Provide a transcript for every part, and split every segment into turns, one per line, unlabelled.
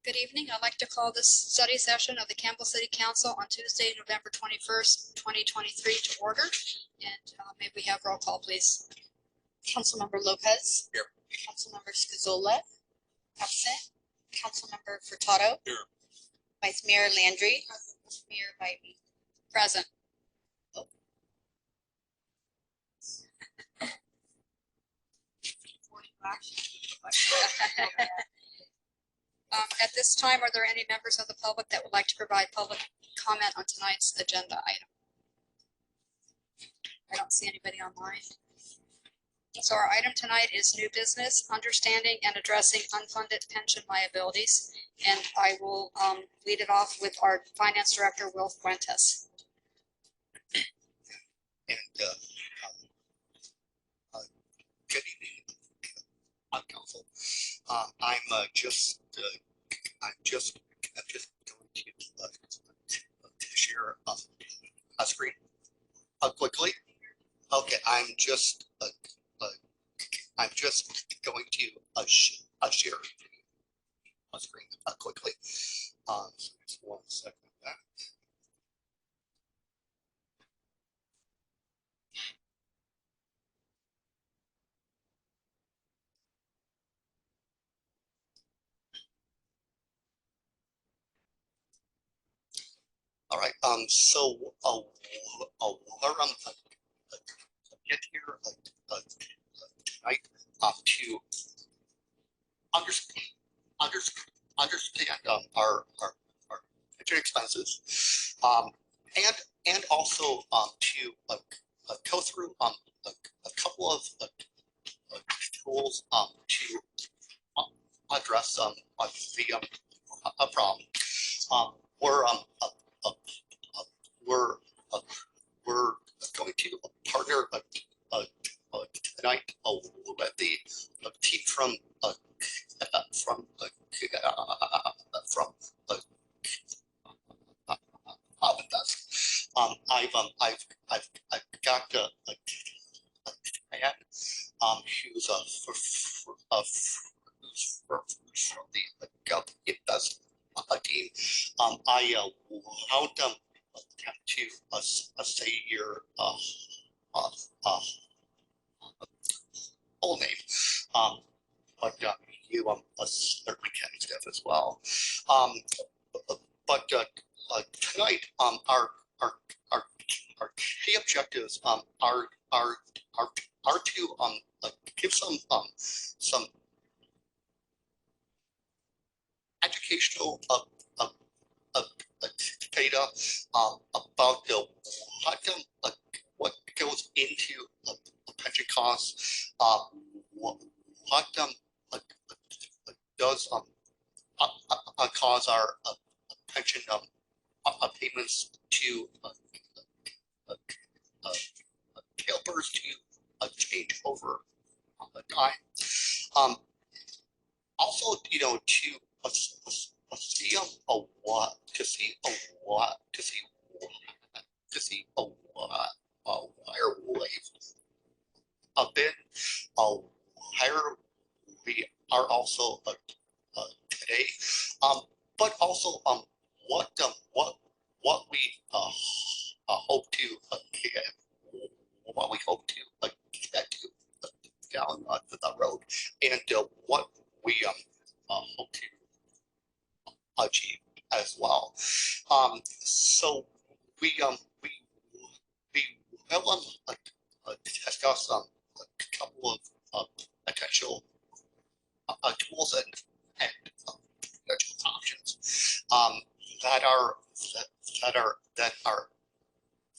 Good evening. I'd like to call this study session of the Campbell City Council on Tuesday, November 21st, 2023 to order. And may we have roll call, please? Councilmember Lopez. Here. Councilmember Scazola. Absent. Councilmember Furtado. Here. Vice Mayor Landry. Present. Mayor Bybee. Present. Oh. At this time, are there any members of the public that would like to provide public comment on tonight's agenda item? I don't see anybody online. So our item tonight is new business, understanding and addressing unfunded pension liabilities. And I will lead it off with our Finance Director, Will Fuentes.
And good evening, Council. I'm just going to share a screen quickly. Okay, I'm just going to share a screen quickly. So just 1 second. All right. So we're get here tonight to understand our pension expenses, and also to go through a couple of tools to address the problem. We're going to partner tonight with the team from I've got Diane, who's from the Invest team. I allowed them to say your whole name, but you certainly can Steph as well. But tonight, our key objectives are to give some educational data about what goes into pension costs, what does cause our pension payments to CalPERS to change over time. Also, to see a higher wave a bit higher we are also today, but also what we hope to get to down the road, and what we hope to achieve as well. So we will discuss a couple of potential tools and potential options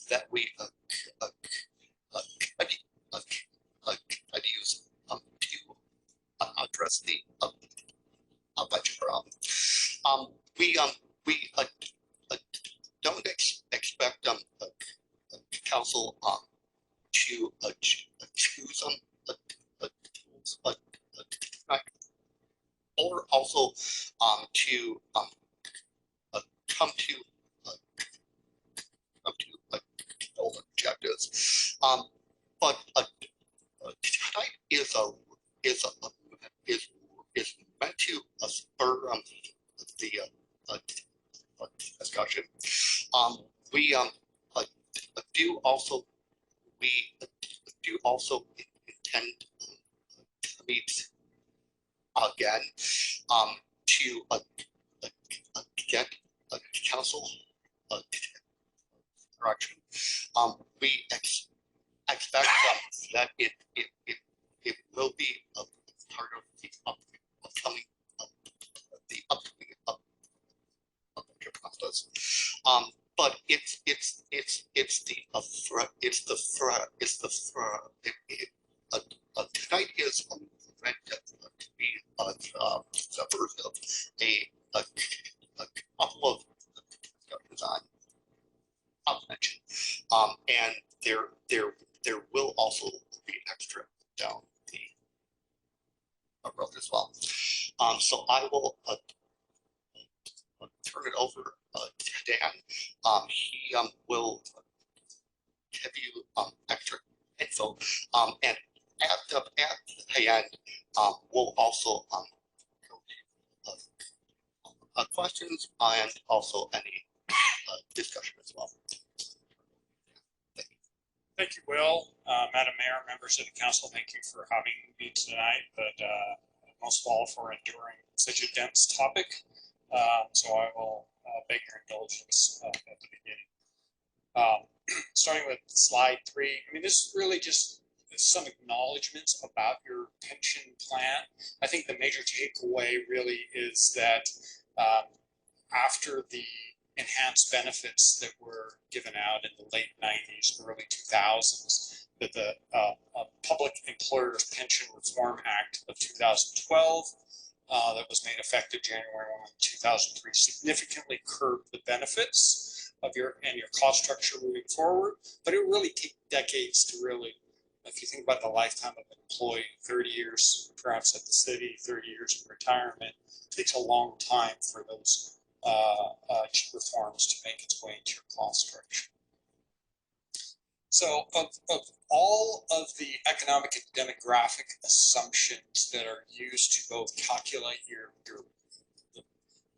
that we could use to address the budget problem. We don't expect council to choose tools tonight, or also to come to objectives. But tonight is meant to spur the discussion. We do also intend to meet again to get council direction. We expect that it will be a part of the upcoming budget process. But tonight is meant to be the first of a couple of discussions I'll mention. And there will also be extra down the road as well. So I will turn it over to Dan. He will give you extra info. And at the end, we'll also go to questions and also any discussion as well.
Thank you, Will. Madam Mayor, members of the council, thank you for having me tonight, but most of all for enduring such a dense topic. So I will beg your indulgence at the beginning. Starting with slide 3, I mean, this is really just some acknowledgments about your pension plan. I think the major takeaway really is that after the enhanced benefits that were given out in the late 90s, early 2000s, that the Public Employers Pension Reform Act of 2012 that was made effective January 1, 2003 significantly curbed the benefits of your cost structure moving forward, but it really takes decades to really, if you think about the lifetime of an employee, 30 years perhaps at the city, 30 years in retirement, it takes a long time for those reforms to make its way into your cost structure. So of all of the economic and demographic assumptions that are used to both calculate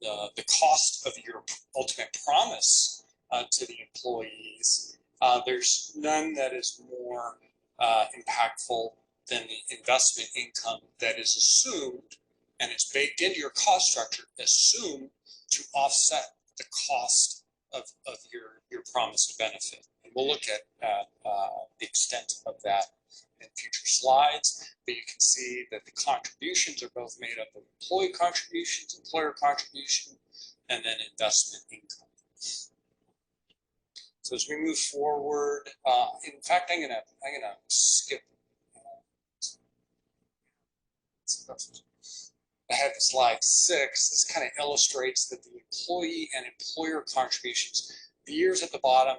the cost of your ultimate promise to the employees, there's none that is more impactful than the investment income that is assumed, and it's baked into your cost structure, assumed to offset the cost of your promised benefit. And we'll look at the extent of that in future slides, but you can see that the contributions are both made up of employee contributions, employer contribution, and then investment income. So as we move forward, in fact, I'm gonna skip ahead to slide 6. This kind of illustrates that the employee and employer contributions, the years at the bottom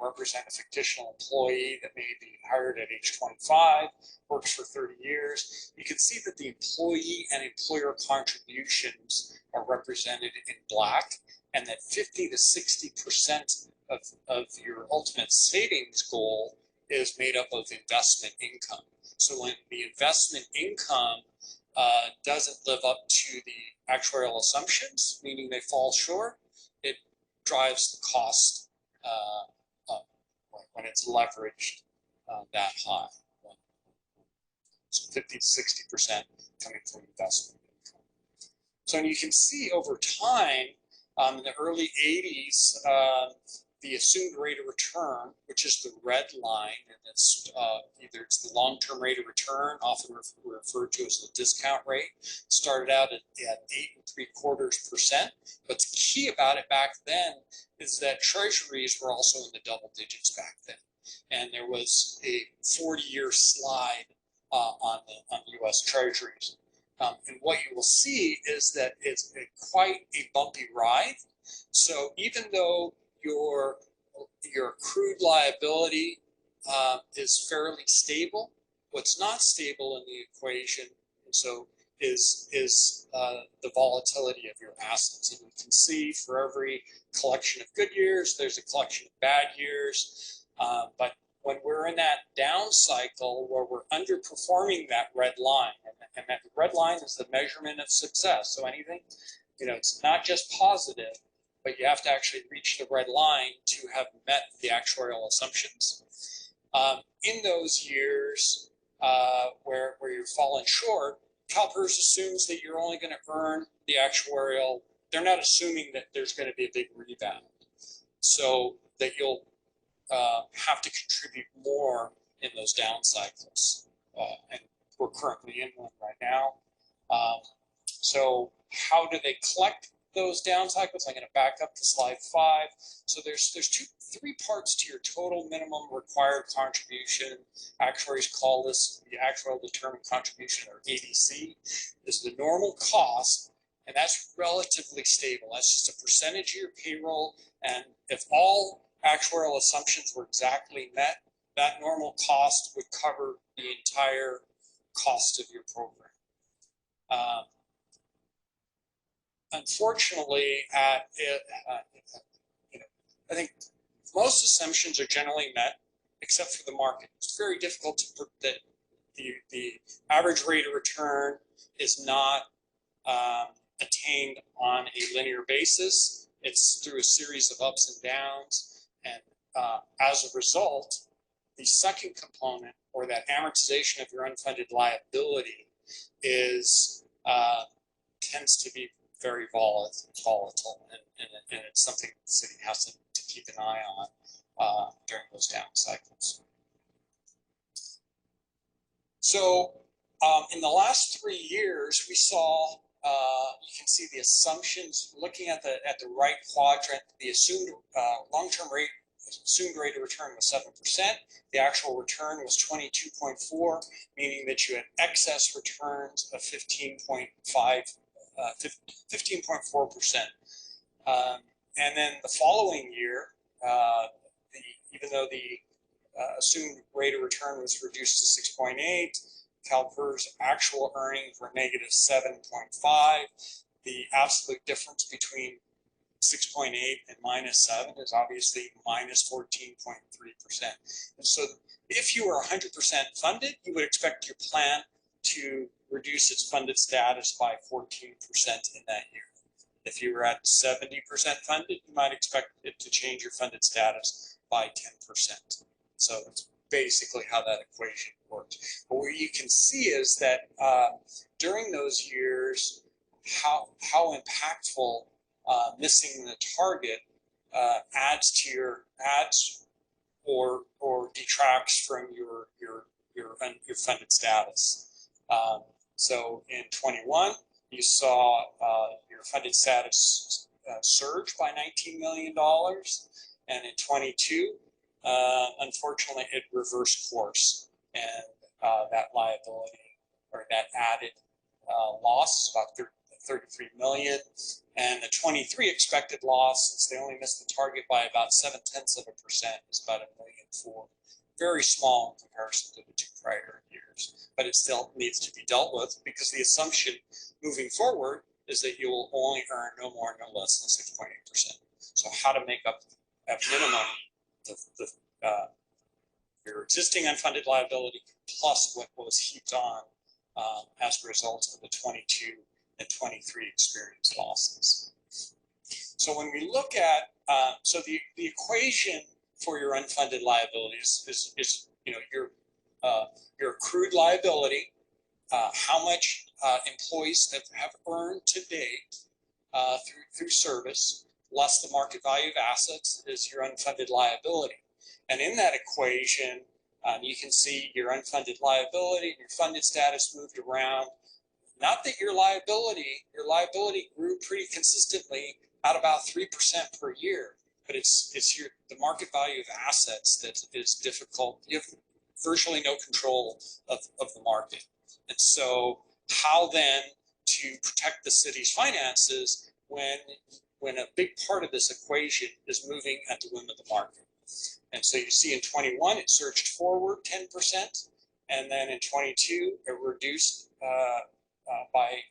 represent a fictional employee that may be hired at age 25, works for 30 years. You can see that the employee and employer contributions are represented in black, and that 50 to 60% of your ultimate savings goal is made up of investment income. So when the investment income doesn't live up to the actuarial assumptions, meaning they fall short, it drives the cost up when it's leveraged that high. So 50 to 60% coming from investment income. So and you can see over time, in the early 80s, the assumed rate of return, which is the red line, and it's either it's the long-term rate of return, often referred to as the discount rate, started out at 8.75%. What's key about it back then is that treasuries were also in the double digits back then, and there was a 40-year slide on the U.S. treasuries. And what you will see is that it's quite a bumpy ride. So even though your accrued liability is fairly stable, what's not stable in the equation, and so is the volatility of your assets. And you can see for every collection of good years, there's a collection of bad years. But when we're in that down cycle where we're underperforming that red line, and that red line is the measurement of success. So anything it's not just positive, but you have to actually reach the red line to have met the actuarial assumptions. In those years where you've fallen short, CalPERS assumes that you're only going to earn the actuarial. They're not assuming that there's going to be a big rebound, so that you'll have to contribute more in those down cycles. And we're currently in one right now. So how do they collect those down cycles? I'm going to back up to slide 5. So there's three parts to your total minimum required contribution. Actuaries call this the actuarial determined contribution, or ADC. This is the normal cost, and that's relatively stable. That's just a percentage of your payroll, and if all actuarial assumptions were exactly met, that normal cost would cover the entire cost of your program. Unfortunately, I think most assumptions are generally met, except for the market. It's very difficult to put that the average rate of return is not attained on a linear basis. It's through a series of ups and downs, and as a result, the second component, or that amortization of your unfunded liability, is tends to be very volatile, and it's something the city has to keep an eye on during those down cycles. So in the last 3 years, we saw, you can see the assumptions, looking at the right quadrant, the assumed long-term rate, assumed rate of return was 7%. The actual return was 22.4, meaning that you had excess returns of 15.4%. And then the following year, even though the assumed rate of return was reduced to 6.8, CalPERS actual earnings were negative 7.5. The absolute difference between 6.8 and minus 7 is obviously minus 14.3%. And so if you were 100% funded, you would expect your plan to reduce its funded status by 14% in that year. If you were at 70% funded, you might expect it to change your funded status by 10%. So that's basically how that equation works. But what you can see is that during those years, how impactful missing the target adds or detracts from your funded status. So in 21, you saw your funded status surge by $19 million, and in 22, unfortunately, it reversed course, and that liability, or that added loss, about 33 million, and the 23 expected loss, since they only missed the target by about 0.7%, is about $1.4 million. Very small in comparison to the 2 prior years, but it still needs to be dealt with, because the assumption moving forward is that you will only earn no more, no less than 6.8%. So how to make up at minimum your existing unfunded liability plus what was heaped on as a result of the 22 and 23 experienced losses. So when we look at, so the equation for your unfunded liabilities is your accrued liability, how much employees have earned to date through service, less the market value of assets is your unfunded liability. And in that equation, you can see your unfunded liability and your funded status moved around. Not that your liability grew pretty consistently at about 3% per year, but it's the market value of assets that is difficult. You have virtually no control of the market. And so how then to protect the city's finances when a big part of this equation is moving at the whim of the market? And so you see in 21, it surged forward 10%, and then in 22, it reduced by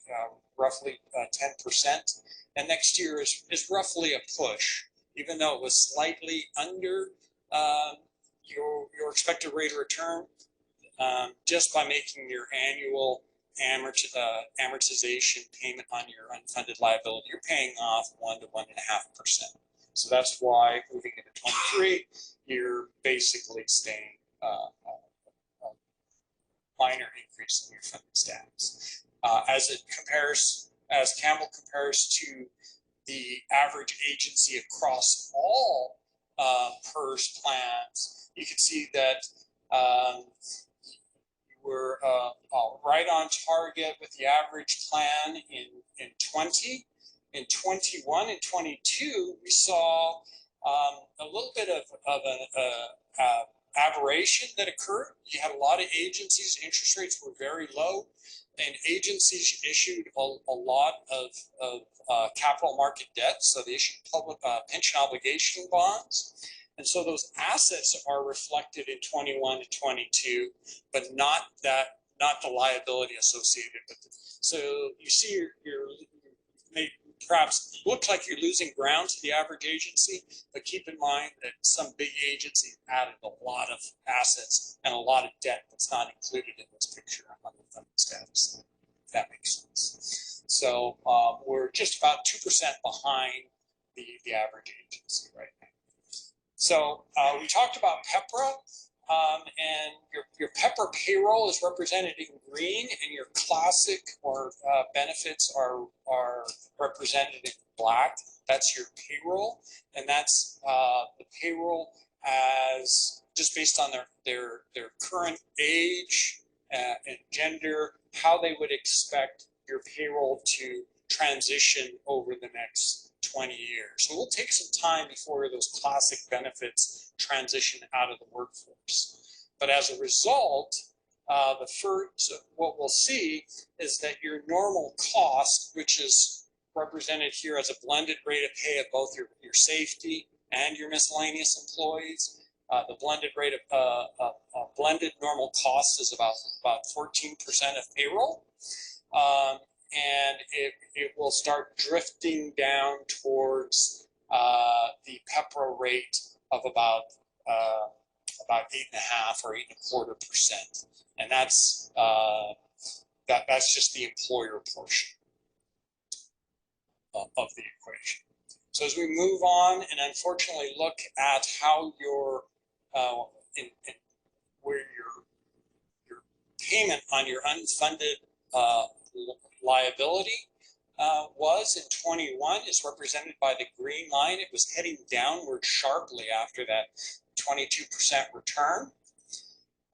roughly 10%. And next year is roughly a push, even though it was slightly under your expected rate of return, just by making your annual amortization payment on your unfunded liability, you're paying off 1 to 1.5%. So that's why moving into 23, you're basically staying a minor increase in your funded status. As Campbell compares to the average agency across all PERS plans, you can see that we're right on target with the average plan in 20. In 21 and 22, we saw a little bit of an aberration that occurred. You had a lot of agencies, interest rates were very low, and agencies issued a lot of capital market debt. So they issued public pension obligation bonds. And so those assets are reflected in 21 and 22, but not the liability associated with it. So you see you're may perhaps look like you're losing ground to the average agency, but keep in mind that some big agencies added a lot of assets and a lot of debt that's not included in this picture on the funded status, if that makes sense. So we're just about 2% behind the average agency right now. So we talked about PEPRA, and your PEPRA payroll is represented in green, and your classic or benefits are represented in black. That's your payroll, and that's the payroll as just based on their current age and gender, how they would expect your payroll to transition over the next 20 years. So we'll take some time before those classic benefits transition out of the workforce. But as a result, what we'll see is that your normal cost, which is represented here as a blended rate of pay of both your safety and your miscellaneous employees, the blended rate of blended normal cost is about 14% of payroll. And it will start drifting down towards the PEPRA rate of about 8.5 or 8.25%, and that's just the employer portion of the equation. So as we move on and unfortunately look at how where your payment on your unfunded liability was in 21 is represented by the green line. It was heading downward sharply after that 22% return.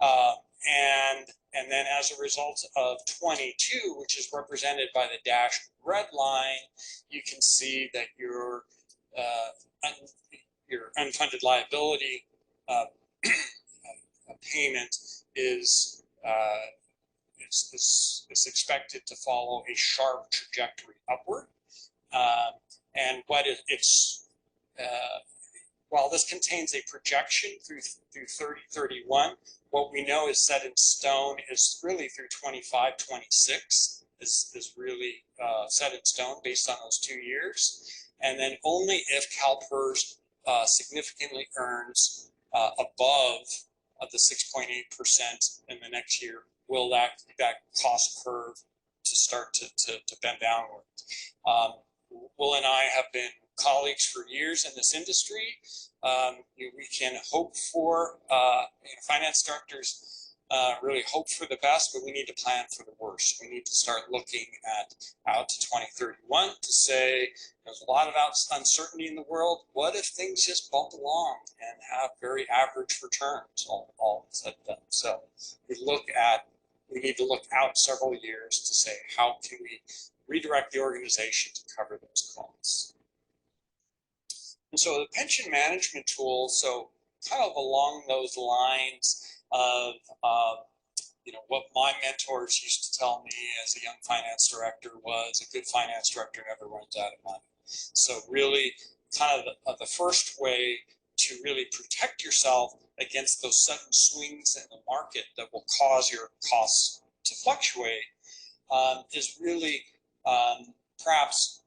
And then as a result of 22, which is represented by the dashed red line, you can see that your unfunded liability payment is expected to follow a sharp trajectory upward. And while this contains a projection through 3031, what we know is set in stone is really through 25, 26 is really set in stone based on those 2 years. And then only if CalPERS significantly earns above the 6.8% in the next year will that cost curve to start to bend downward. Will and I have been colleagues for years in this industry. We can hope for, finance directors really hope for the best, but we need to plan for the worst. We need to start looking out to 2031 to say there's a lot of uncertainty in the world. What if things just bump along and have very average returns all said and done? So we need to look out several years to say, how can we redirect the organization to cover those costs? And so the pension management tool, so kind of along those lines of, what my mentors used to tell me as a young finance director was a good finance director never runs out of money. So really kind of the first way to really protect yourself against those sudden swings in the market that will cause your costs to fluctuate is really perhaps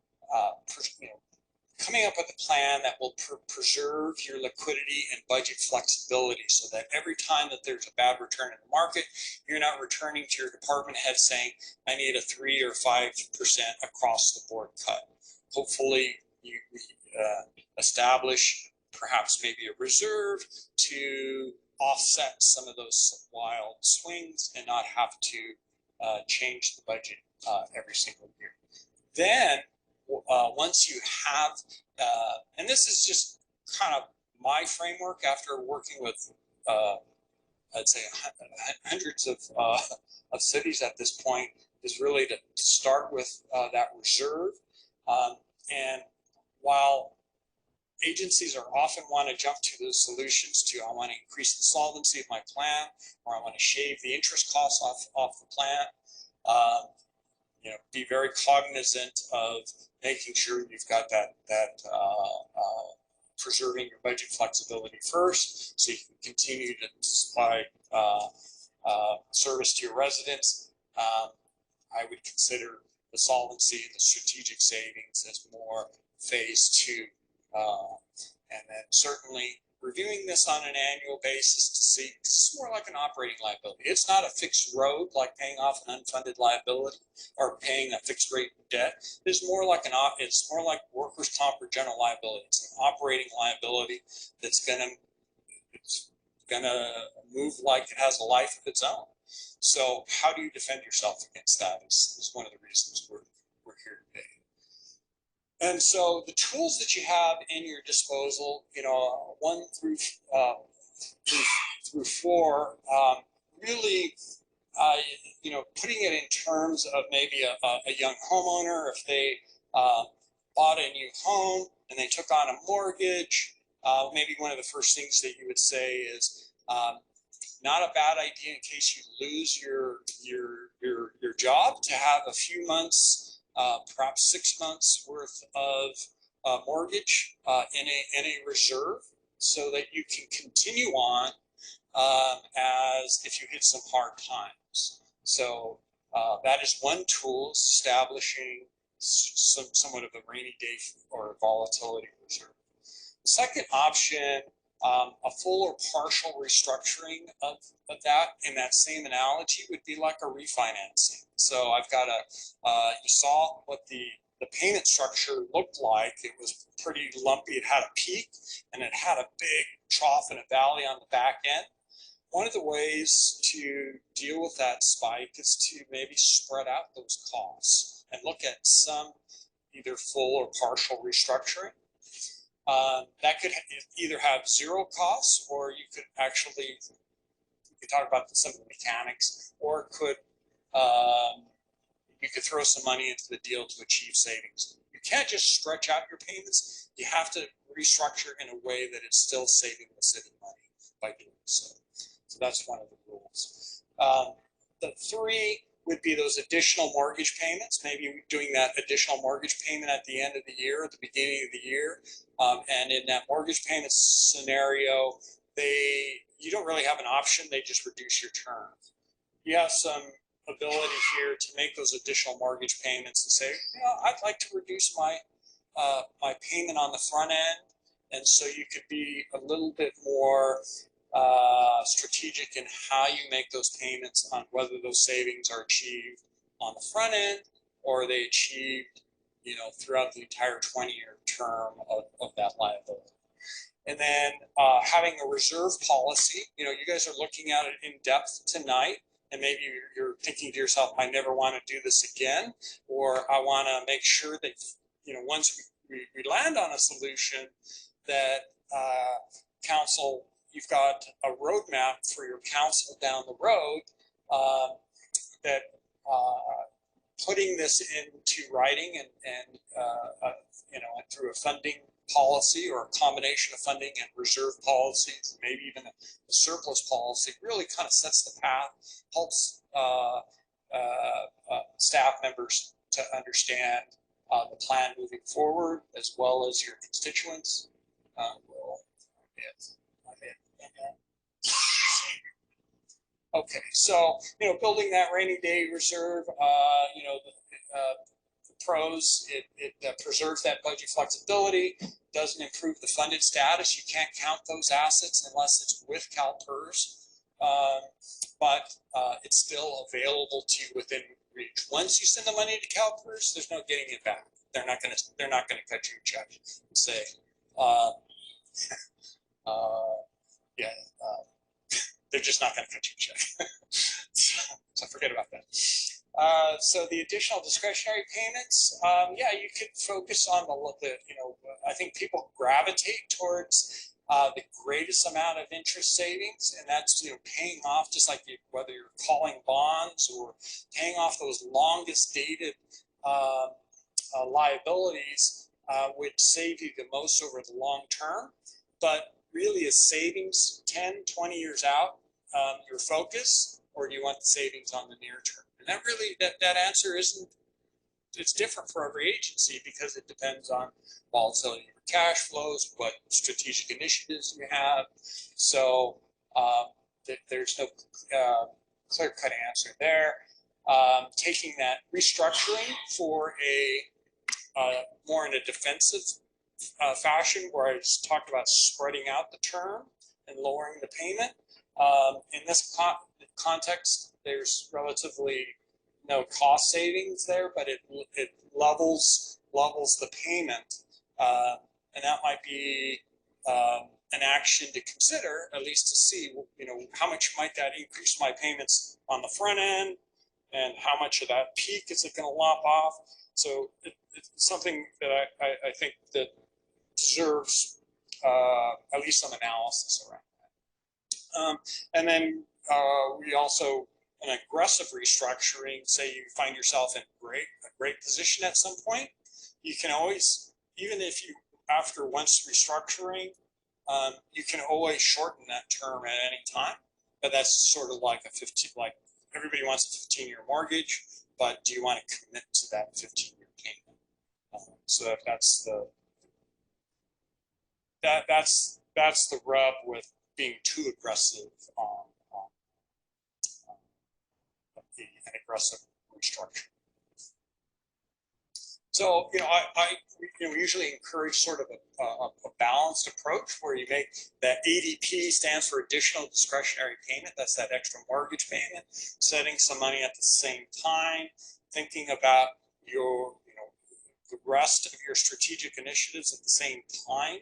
coming up with a plan that will preserve your liquidity and budget flexibility so that every time that there's a bad return in the market, you're not returning to your department head saying, I need a 3 or 5% across the board cut. Hopefully you establish perhaps maybe a reserve to offset some of those wild swings and not have to change the budget every single year. Then once you have, and this is just kind of my framework after working with, I'd say hundreds of cities at this point, is really to start with that reserve. And while agencies are often want to jump to those solutions to, I want to increase the solvency of my plan, or I want to shave the interest costs off the plan, you know, be very cognizant of making sure you've got that preserving your budget flexibility first, so you can continue to supply service to your residents. I would consider the solvency and the strategic savings as more phase 2. And then certainly reviewing this on an annual basis to see, it's more like an operating liability. It's not a fixed road like paying off an unfunded liability or paying a fixed rate debt. It's more like workers' comp or general liability. It's an operating liability that's gonna move like it has a life of its own. So how do you defend yourself against that is one of the reasons we're here today. And so the tools that you have in your disposal, you know, 1 through 4, really, you know, putting it in terms of maybe a young homeowner, if they bought a new home and they took on a mortgage, maybe one of the first things that you would say is not a bad idea in case you lose your job to have a few months, perhaps 6 months worth of mortgage in a reserve, so that you can continue on as if you hit some hard times. So that is one tool, establishing somewhat of a rainy day or volatility reserve. The second option, a full or partial restructuring of that in that same analogy would be like a refinancing. So I've got you saw what the payment structure looked like. It was pretty lumpy. It had a peak and it had a big trough and a valley on the back end. One of the ways to deal with that spike is to maybe spread out those costs and look at some either full or partial restructuring. That could either have zero costs, or you could actually, you could talk about some of the mechanics, or it could, you could throw some money into the deal to achieve savings. You can't just stretch out your payments. You have to restructure in a way that it's still saving the city money by doing so. So that's one of the rules. The 3 would be those additional mortgage payments, maybe doing that additional mortgage payment at the end of the year, at the beginning of the year. And in that mortgage payment scenario, you don't really have an option. They just reduce your term. You have some ability here to make those additional mortgage payments and say, you know, I'd like to reduce my my payment on the front end. And so you could be a little bit more strategic in how you make those payments, on whether those savings are achieved on the front end or they achieved, you know, throughout the entire 20-year term of that liability. And then having a reserve policy. You know, you guys are looking at it in depth tonight, and maybe you're thinking to yourself, I never want to do this again, or I want to make sure that, you know, once we land on a solution that council, you've got a roadmap for your council down the road, that putting this into writing and you know, through a funding policy or a combination of funding and reserve policies, maybe even a surplus policy, really kind of sets the path, helps staff members to understand the plan moving forward, as well as your constituents. Okay, so, you know, building that rainy day reserve, you know, the pros, it preserves that budget flexibility, doesn't improve the funded status. You can't count those assets unless it's with CalPERS, but it's still available to you within reach. Once you send the money to CalPERS, there's no getting it back. They're not going to cut you a check and say, yeah, they're just not going to cut you a check. So forget about that. So the additional discretionary payments, yeah, you could focus on the I think people gravitate towards the greatest amount of interest savings, and that's paying off, just like whether you're calling bonds or paying off those longest dated liabilities would save you the most over the long term. But really, is savings 10, 20 years out your focus, or do you want the savings on the near term? And that really, that answer isn't, it's different for every agency because it depends on volatility of cash flows, what strategic initiatives you have. So there's no clear-cut answer there. Taking that restructuring for a more in a defensive fashion, where I just talked about spreading out the term and lowering the payment. In this context, there's relatively no cost savings there, but it levels the payment, and that might be an action to consider, at least to see, how much might that increase my payments on the front end, and how much of that peak is it going to lop off. So it's something that I think that deserves at least some analysis around that. And then we also, an aggressive restructuring, say you find yourself in a great position at some point, you can always, even if you, after once restructuring, you can always shorten that term at any time. But that's sort of like like everybody wants a 15-year mortgage, but do you want to commit to that 15-year payment? So that's the rub with being too aggressive on an aggressive restructure. So we usually encourage sort of a balanced approach where you make that ADP stands for additional discretionary payment. That's that extra mortgage payment. Setting some money at the same time, thinking about the rest of your strategic initiatives at the same time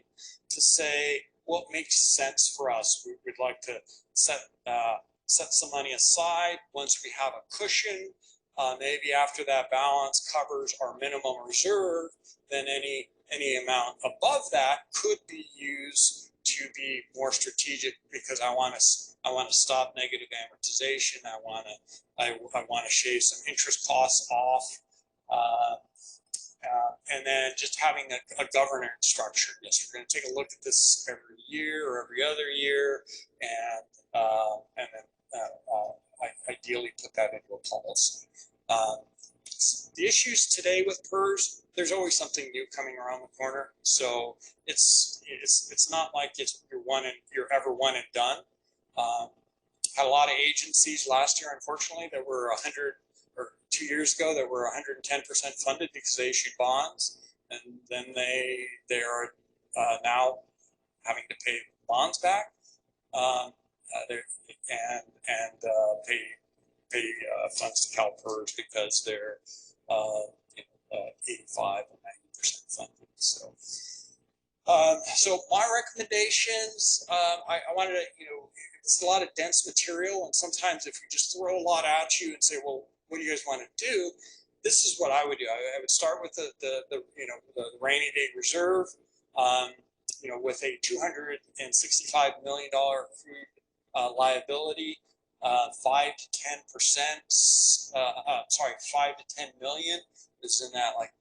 to say what makes sense for us. We'd like to set some money aside once we have a cushion. Maybe after that balance covers our minimum reserve, then any amount above that could be used to be more strategic, because I want to stop negative amortization. I want to shave some interest costs off, and then just having a governance structure. Yes, we're going to take a look at this every year or every other year, and then ideally put that into a policy. The issues today with PERS, there's always something new coming around the corner. So it's not like you're ever one and done. Had a lot of agencies last year, unfortunately, that were 100, or 2 years ago, that were 110% funded because they issued bonds, and then they are now having to pay bonds back, and pay funds to CalPERS because they're 85 and 90% funded. So my recommendations, I wanted to, it's a lot of dense material, and sometimes if we just throw a lot at you and say, well, what do you guys want to do? This is what I would do. I would start with the rainy day reserve, with a $265 million accrued liability. 5 to 10%, 5 to 10 million is in that like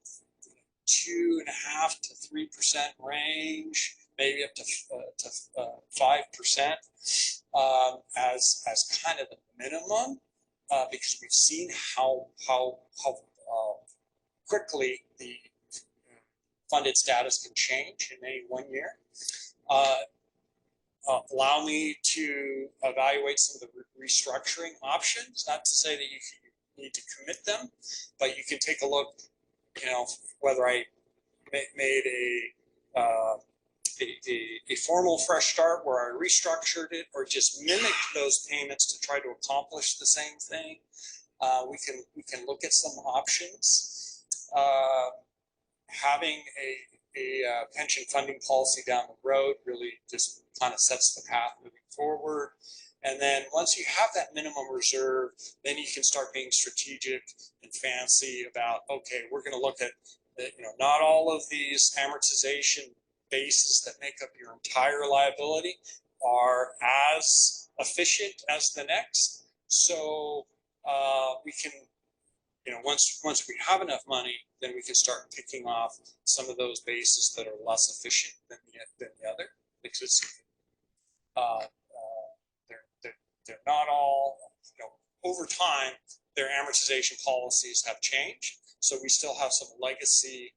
2.5 to 3% range, maybe up to 5%, as kind of the minimum, because we've seen how quickly the funded status can change in any 1 year. Allow me to evaluate some of the restructuring options. Not to say that you need to commit them, but you can take a look you know, whether I made a formal fresh start where I restructured it or just mimicked those payments to try to accomplish the same thing. We can look at some options. Having a pension funding policy down the road really just kind of sets the path moving forward. And then once you have that minimum reserve, then you can start being strategic and fancy about, okay, we're going to look at, not all of these amortization bases that make up your entire liability are as efficient as the next. So we can, once we have enough money, then we can start picking off some of those bases that are less efficient than the other, because they're not all, over time, their amortization policies have changed. So we still have some legacy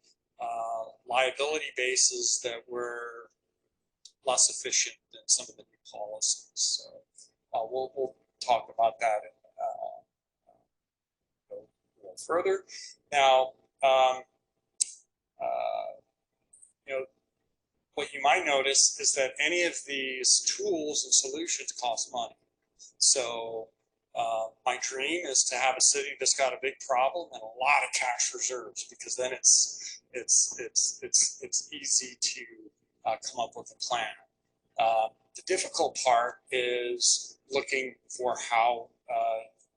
liability bases that were less efficient than some of the new policies. So we'll talk about that a little further. Now, what you might notice is that any of these tools and solutions cost money. So my dream is to have a city that's got a big problem and a lot of cash reserves, because then it's easy to come up with a plan. The difficult part is looking for how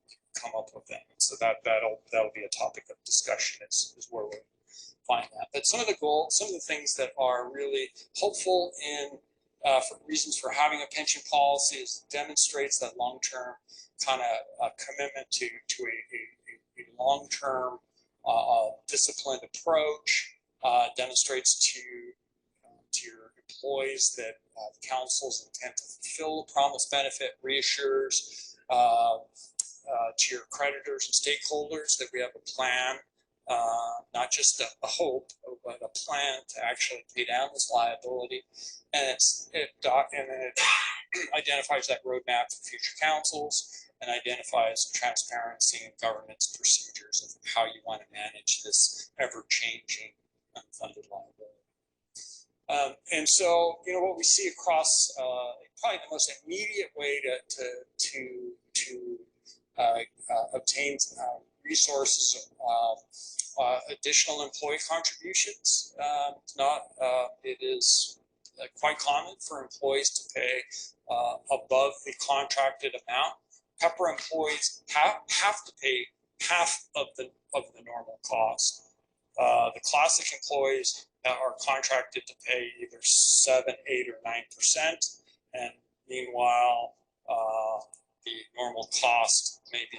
you come up with them. So that'll be a topic of discussion is where we find that. But some of the things that are really hopeful in for reasons for having a pension policy is demonstrates that long-term kind of commitment to a long-term disciplined approach, demonstrates to your employees that the council's intent to fulfill the promised benefit, reassures to your creditors and stakeholders that we have a plan, not just a hope, but a plan to actually pay down this liability. And it identifies that roadmap for future councils and identifies transparency and governance procedures of how you want to manage this ever-changing unfunded liability. And so, what we see across probably the most immediate way to obtain resources, additional employee contributions. It is quite common for employees to pay above the contracted amount. Pepper employees have to pay half of the normal cost. The classic employees are contracted to pay either 7, 8, or 9%, and meanwhile, the normal cost may be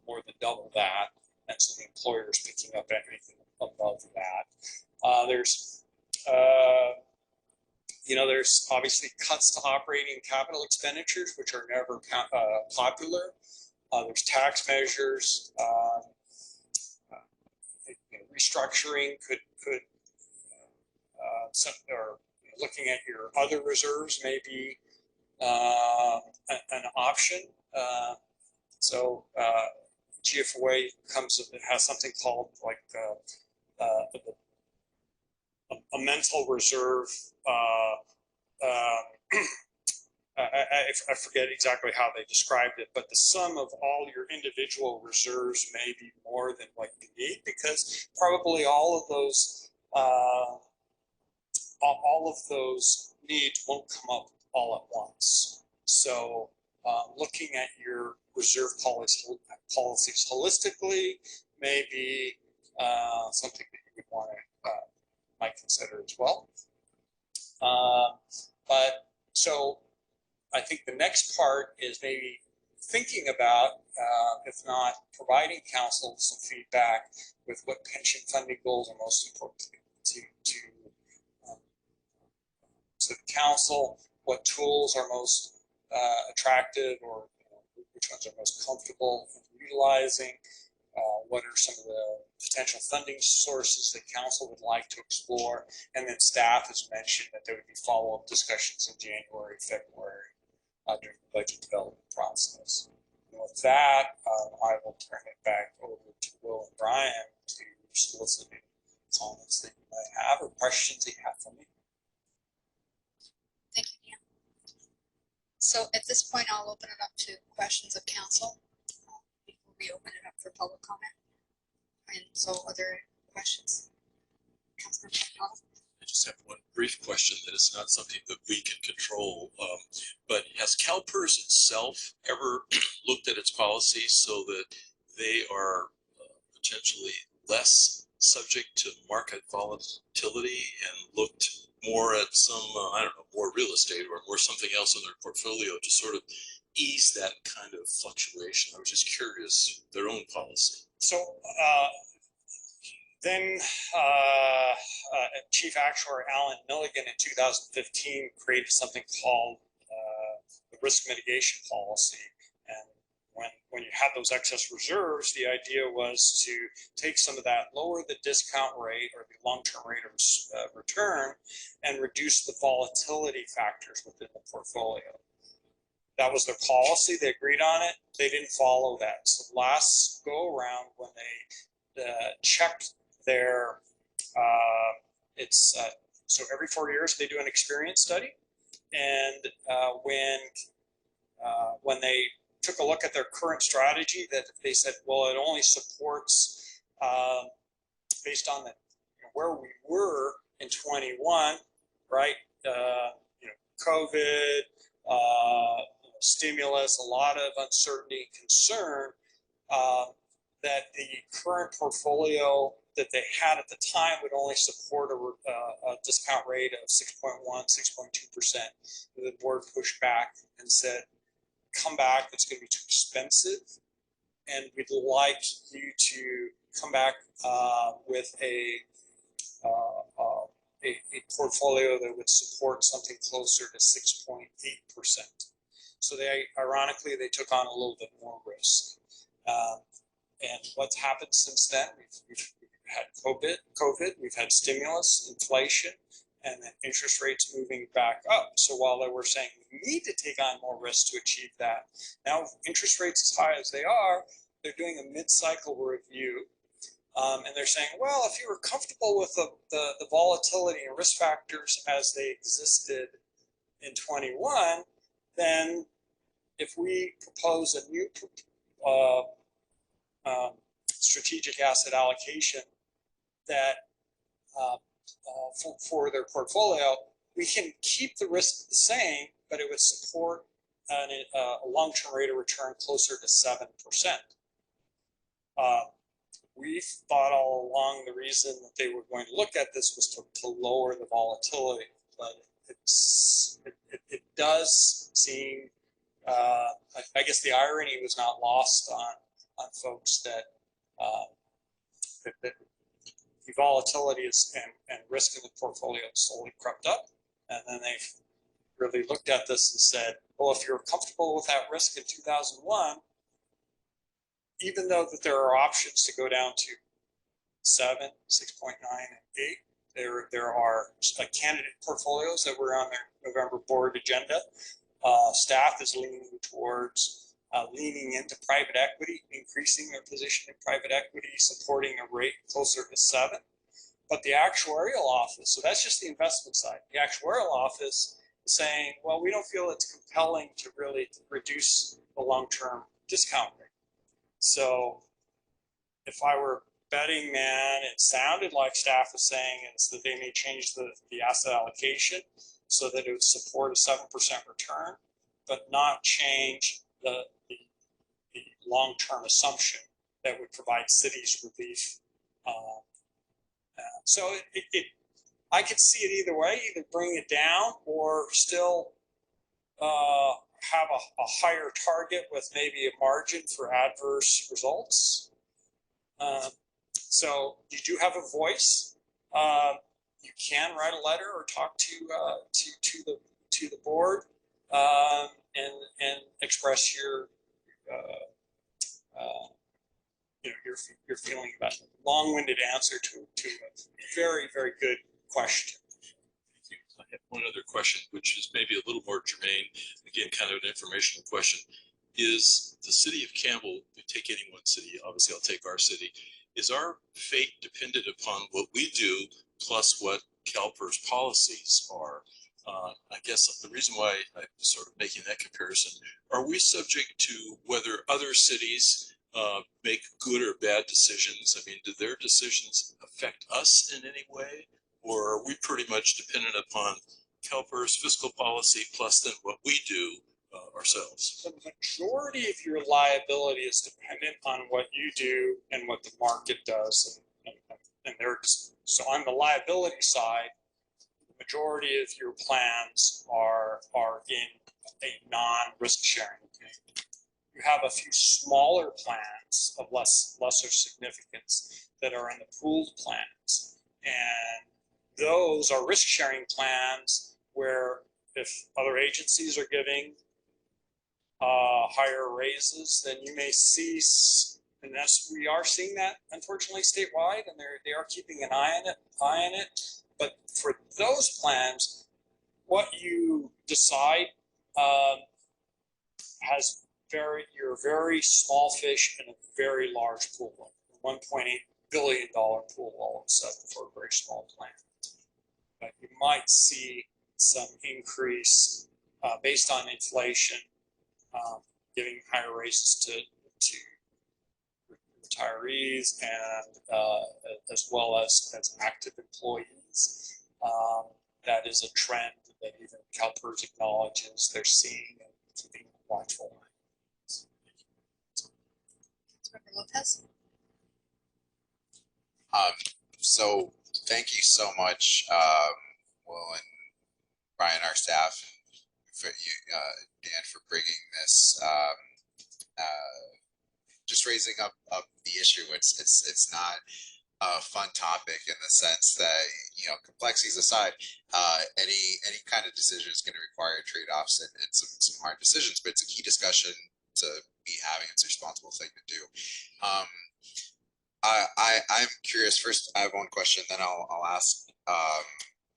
more than double that, and so the employer is picking up anything above that. There's obviously cuts to operating capital expenditures, which are never popular. There's tax measures. Restructuring could or looking at your other reserves may be an option. So GFOA has something called like a mental reserve. I forget exactly how they described it, but the sum of all your individual reserves may be more than what you need, because probably all of those needs won't come up all at once. So looking at your reserve policies holistically may be something that you would want to might consider as well. But so I think the next part is maybe thinking about, if not providing council some feedback with what pension funding goals are most important to the council, what tools are most attractive, or which ones are most comfortable in utilizing, what are some of the potential funding sources that council would like to explore, and then staff has mentioned that there would be follow-up discussions in January, February during the budget development process. And with that, I will turn it back over to Will and Brian to soliciting comments that you might have or questions that you have for me.
Thank you, Dan. So at this point, I'll open it up to questions of council before we open it up for public comment. And so are there any questions? Councilmember McDonald?
I just have one brief question that is not something that we can control, but has CalPERS itself ever looked at its policies so that they are potentially less subject to market volatility and looked more at some, I don't know, more real estate or more something else in their portfolio to sort of ease that kind of fluctuation? I was just curious, their own policy.
So then Chief Actuary Alan Milligan in 2015 created something called the risk mitigation policy. And when you had those excess reserves, the idea was to take some of that, lower the discount rate or the long-term rate of return, and reduce the volatility factors within the portfolio. That was their policy. They agreed on it. They didn't follow that. So last go around, when they checked their, so every 4 years they do an experience study, and when they took a look at their current strategy, that they said, well, it only supports based on the, where we were in 21, right? COVID, stimulus, a lot of uncertainty and concern, that the current portfolio that they had at the time would only support a discount rate of 6.1, 6.2%. The board pushed back and said, come back, it's going to be too expensive, and we'd like you to come back with a portfolio that would support something closer to 6.8%. So ironically, they took on a little bit more risk. And what's happened since then? We've had COVID, we've had stimulus, inflation, and then interest rates moving back up. So while they were saying we need to take on more risk to achieve that, now interest rates as high as they are, they're doing a mid-cycle review. And they're saying, well, if you were comfortable with the volatility and risk factors as they existed in 21, then if we propose a new strategic asset allocation that for their portfolio, we can keep the risk the same, but it would support a long-term rate of return closer to 7%. We thought all along the reason that they were going to look at this was to lower the volatility, but it does seem, I guess the irony was not lost on folks that the volatility and risk in the portfolio slowly crept up, and then they've really looked at this and said, well, if you're comfortable with that risk in 2001, even though that there are options to go down to 7, 6.9, and 8, there are candidate portfolios that were on their November board agenda. Staff is leaning towards leaning into private equity, increasing their position in private equity, supporting a rate closer to 7. But the actuarial office, so that's just the investment side. The actuarial office is saying, well, we don't feel it's compelling to really reduce the long-term discount rate. So if I were betting man, it sounded like staff was saying is that they may change the asset allocation so that it would support a 7% return, but not change the long-term assumption that would provide cities relief. So I could see it either way, either bring it down or still have a higher target with maybe a margin for adverse results. So you do have a voice. You can write a letter or talk to the board and express your your feeling about it. Long-winded answer to a very, very good question.
Thank you. I have one other question, which is maybe a little more germane, again, kind of an informational question. Is the city of Campbell, take any one city, obviously I'll take our city, is our fate dependent upon what we do plus what CalPERS policies are? I guess the reason why I'm sort of making that comparison, are we subject to whether other cities make good or bad decisions? I mean, do their decisions affect us in any way? Or are we pretty much dependent upon CalPERS fiscal policy plus then what we do ourselves?
The majority of your liability is dependent on what you do and what the market does. And there's, so on the liability side, the majority of your plans are in a non-risk sharing. You have a few smaller plans of lesser significance that are in the pooled plans. And those are risk sharing plans where if other agencies are giving higher raises, then you may see, and that's, we are seeing that unfortunately statewide, and they are keeping an eye on it. But for those plans, what you decide has you're a very small fish in a very large pool, $1.8 billion pool all of a sudden for a very small plan. But you might see some increase based on inflation, giving higher raises to retirees and as well as active employees. That is a trend that even CalPERS acknowledges they're seeing and keeping watchful on.
Councilmember Lopez.
So thank you so much, Will and Brian, our staff, for you, Dan, for bringing this, just raising up the issue. It's not a fun topic in the sense that, you know, complexities aside, any kind of decision is going to require trade-offs and some hard decisions, but it's a key discussion to be having. It's a responsible thing to do. I'm curious. First, I have one question, then I'll ask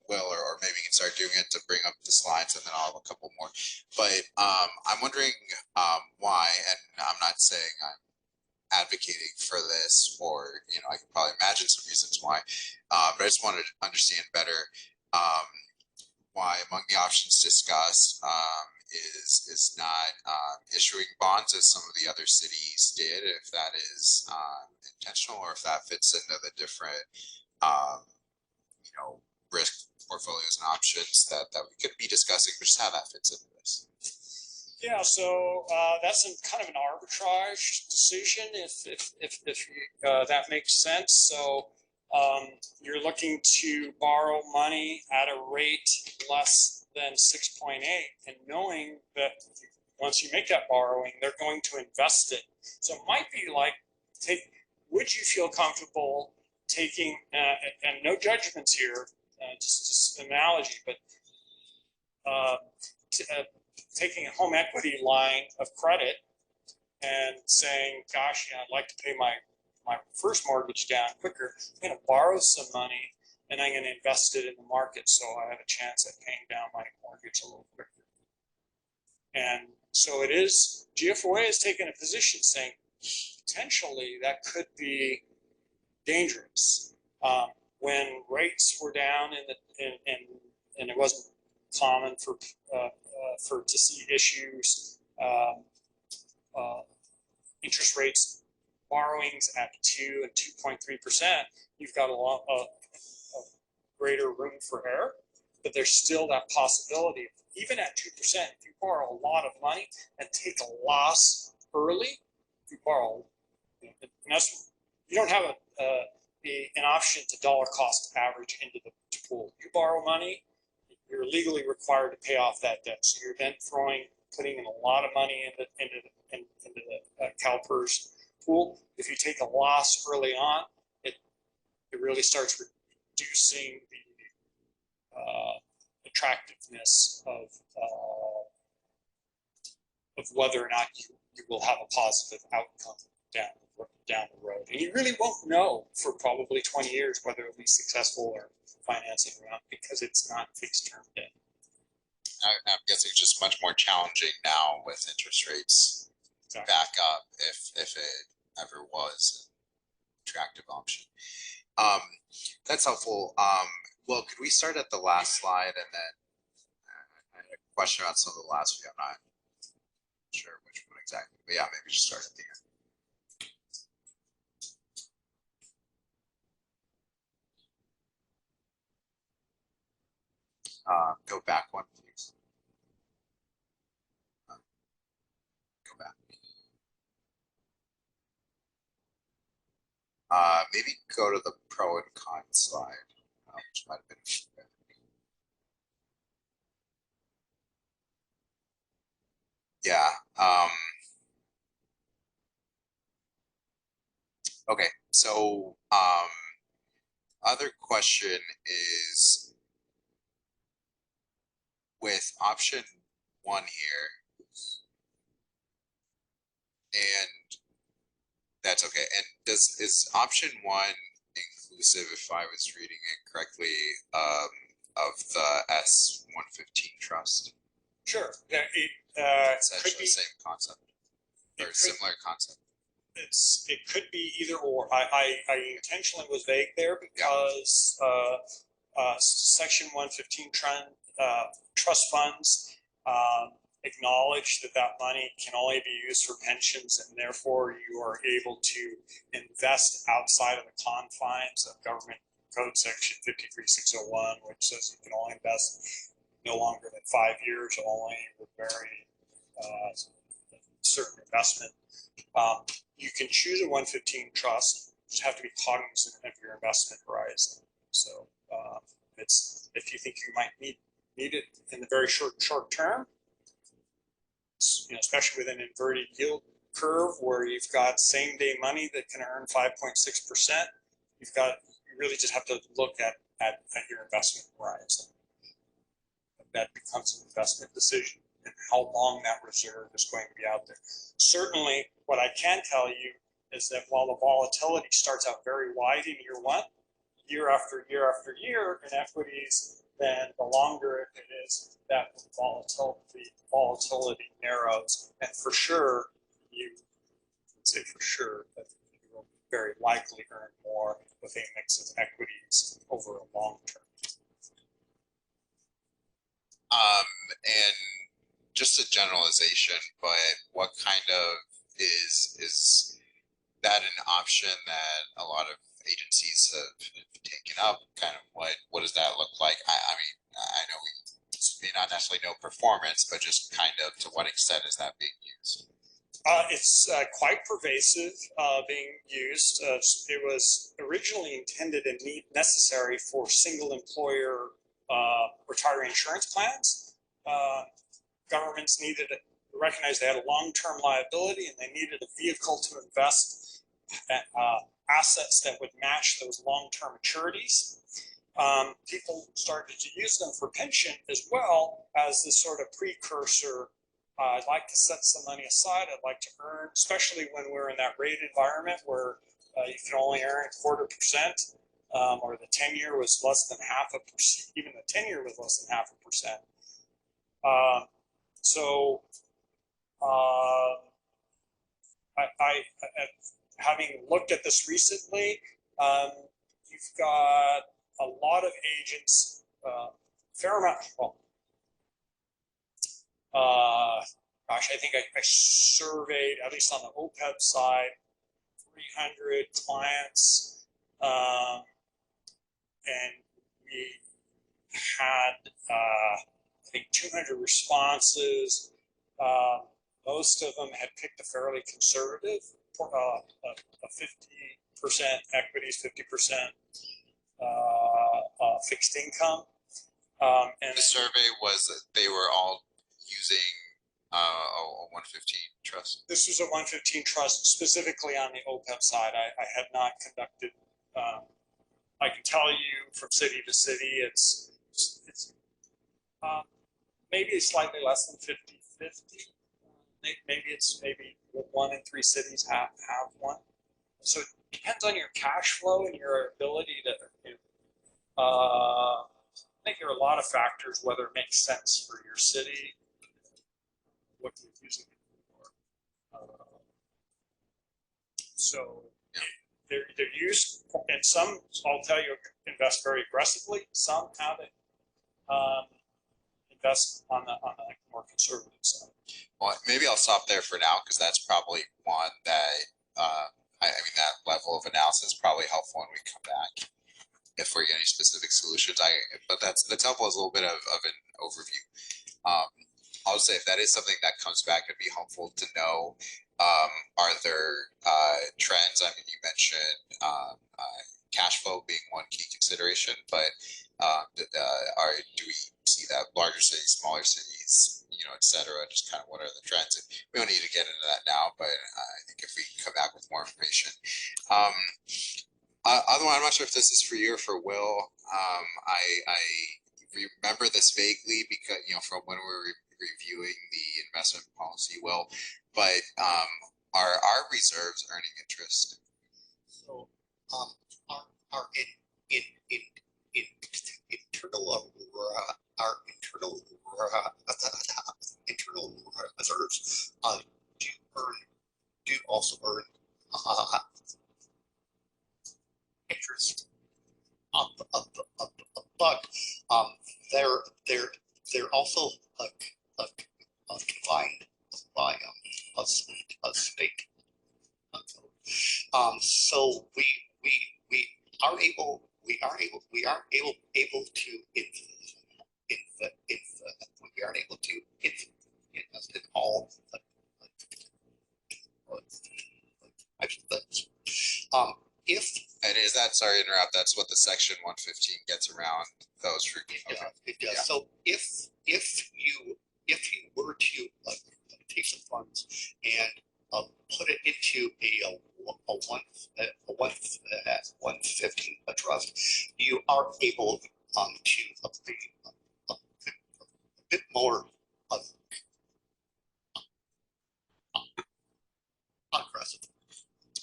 Will, or maybe we can start doing it to bring up the slides, and then I'll have a couple more. But I'm wondering why, and I'm not saying I'm advocating for this, or, you know, I can probably imagine some reasons why, but I just wanted to understand better why among the options discussed is not issuing bonds as some of the other cities did, if that is intentional, or if that fits into the different you know, risk portfolios and options that we could be discussing, but just how that fits into this.
Yeah, so that's kind of an arbitrage decision, if that makes sense. So you're looking to borrow money at a rate less than 6.8, and knowing that once you make that borrowing, they're going to invest it. So it might be like, would you feel comfortable taking, and no judgments here, just analogy, but taking a home equity line of credit and saying, gosh, you know, I'd like to pay my first mortgage down quicker. I'm going to borrow some money and I'm going to invest it in the market so I have a chance at paying down my mortgage a little quicker. And so it is, GFOA has taken a position saying potentially that could be dangerous. When rates were down and it wasn't common to see issues, interest rates, borrowings at 2 and 2.3%, you've got a lot of greater room for error, but there's still that possibility. Even at 2%, if you borrow a lot of money and take a loss early, if you borrow, and that's, you don't have an option to dollar cost average into the pool. You borrow money, you're legally required to pay off that debt. So you're then putting in a lot of money into the CalPERS pool. If you take a loss early on, it really starts reducing the attractiveness of whether or not you will have a positive outcome down the road. And you really won't know for probably 20 years whether it'll be successful or financing or not, because it's not fixed term debt.
I'm guessing it's just much more challenging now with interest rates back up, if it ever was. attractive option. That's helpful. Well, could we start at the last slide and then I had a question about some of the last few. I'm not sure which one exactly, but yeah, maybe just start at the end. Go back one, please. Go back. Maybe go to the pro and con slide, which might have been. Yeah. Okay. So, other question is with option 1 here, and that's okay. And is option 1 inclusive, if I was reading it correctly, of the S-115 trust?
Sure. Yeah,
It's
could
actually
be
the same concept or similar concept.
it could be either or. I intentionally was vague there because section 115 trust funds acknowledge that that money can only be used for pensions, and therefore you are able to invest outside of the confines of government code section 53601, which says you can only invest no longer than 5 years only with very certain investment. You can choose a 115 trust, just have to be cognizant of your investment horizon. So it's if you think you might need it in the very short term, especially with an inverted yield curve where you've got same day money that can earn 5.6%, you really just have to look at your investment horizon. That becomes an investment decision and how long that reserve is going to be out there. Certainly, what I can tell you is that while the volatility starts out very wide in year 1, year after year after year in equities, then the longer it is, that volatility narrows. And for sure, you would say for sure that you will very likely earn more with a mix of equities over a long term.
And just a generalization, but what kind of is that an option that a lot of agencies have taken up? Kind of what does that look like? I mean, I know we may not necessarily know performance, but just kind of to what extent is that being used?
It's quite pervasive being used. It was originally intended and necessary for single employer retiree insurance plans. Governments needed to recognize they had a long-term liability and they needed a vehicle to invest assets that would match those long-term maturities. People started to use them for pension as well as this sort of precursor. I'd like to set some money aside. I'd like to earn, especially when we're in that rate environment where you can only earn 0.25%, or the 10-year was less than 0.5%. Even the 10-year was less than 0.5%. So having looked at this recently, you've got a lot of agents, fair amount. Well, gosh, I think I surveyed, at least on the OPEB side, 300 clients, and we had, I think, 200 responses. Most of them had picked a fairly conservative, a 50% equities, 50% fixed income. And
the survey was that they were all using a 115 trust.
This was a 115 trust specifically on the OPEB side. I had not conducted. I can tell you from city to city, it's maybe slightly less than 50-50. Maybe 1 in 3 cities have one. So it depends on your cash flow and your ability to. I think there are a lot of factors whether it makes sense for your city, what you're using it for. So they're used, and some, I'll tell you, invest very aggressively. Some have it invest on the more conservative side.
Well, maybe I'll stop there for now because that's probably one that I mean that level of analysis is probably helpful when we come back if we're getting specific solutions. But that's helpful as a little bit of an overview. I'll say if that is something that comes back, it'd be helpful to know. Are there trends? I mean, you mentioned cash flow being one key consideration, but do we see that larger cities, smaller cities, you know, et cetera? Just kind of what are the trends? And we don't need to get into that now, but I think if we can come back with more information. Other one, I'm not sure if this is for you or for Will. I remember this vaguely because, you know, from when we were reviewing the investment policy, Will, but are our reserves earning interest?
So, our internal reserves do also earn interest. But they're also confined by a state. So we are able to invest in all types of things. If
And is that, sorry to interrupt, that's what the section 115 gets around those for?
it does.
Yeah.
So if you were to take some funds and put it into a 115 trust, you are able to be a bit more aggressive.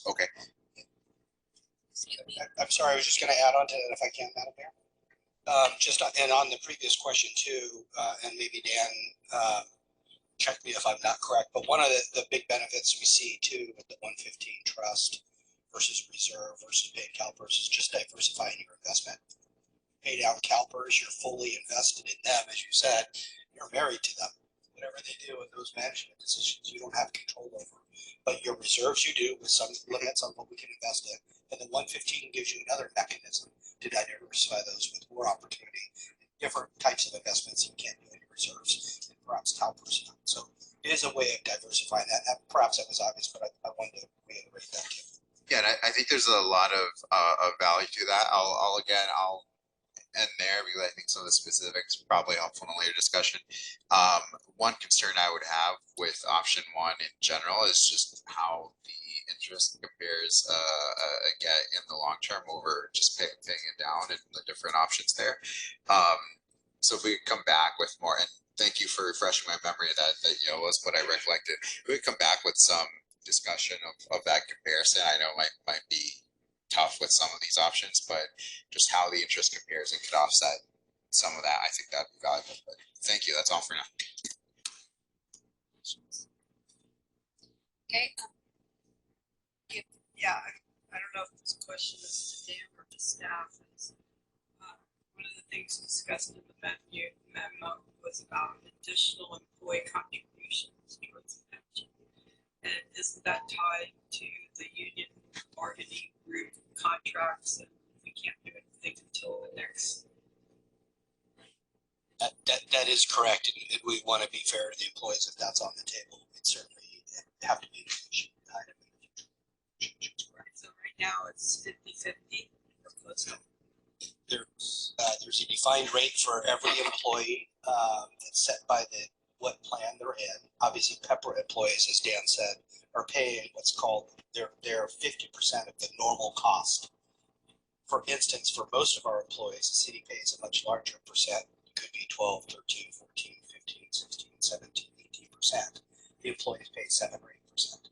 Okay.
I'm sorry, I was just going to add on to that if I can, Madam Mayor. And on the previous question too, and maybe Dan, check me if I'm not correct, but one of the big benefits we see too with the 115 trust versus reserve versus paid CalPERS is just diversifying your investment. Pay down CalPERS, you're fully invested in them, as you said, you're married to them. Whatever they do in those management decisions, you don't have control over. But your reserves you do with some limits on what we can invest in. And the 115 gives you another mechanism to diversify those with more opportunity, different types of investments you can't do in your reserves, and perhaps CalPERS. So it is a way of diversifying that. Perhaps that was obvious, but I wanted to reiterate that too.
Yeah, and I think there's a lot of value to that. I'll end there because I think some of the specifics probably helpful in a later discussion. One concern I would have with option one in general is just how the interest compares again in the long term over just paying it down and the different options there. So if we come back with more, and thank you for refreshing my memory that was what I recollected. If we come back with some discussion of that comparison, I know it might be tough with some of these options, but just how the interest compares and could offset some of that, I think that'd be valuable. But thank you. That's all for now.
Okay,
Yeah, I don't know if this question is to Dan or to staff. Is, one of the things discussed in the memo was about additional employee contributions towards the pension. And isn't that tied to the union bargaining group contracts, and we can't do anything until the next?
That is correct, and we want to be fair to the employees. If that's on the table, it certainly have to be an item in the future.
So right now it's 50-50 or close to.
There's a defined rate for every employee that's set by what plan they're in. Obviously, Pepper employees, as Dan said, are paying what's called they're 50% of the normal cost. For instance, for most of our employees, the city pays a much larger percent. It could be 12, 13, 14, 15, 16, 17, 18%. The employees pay 7 or 8%.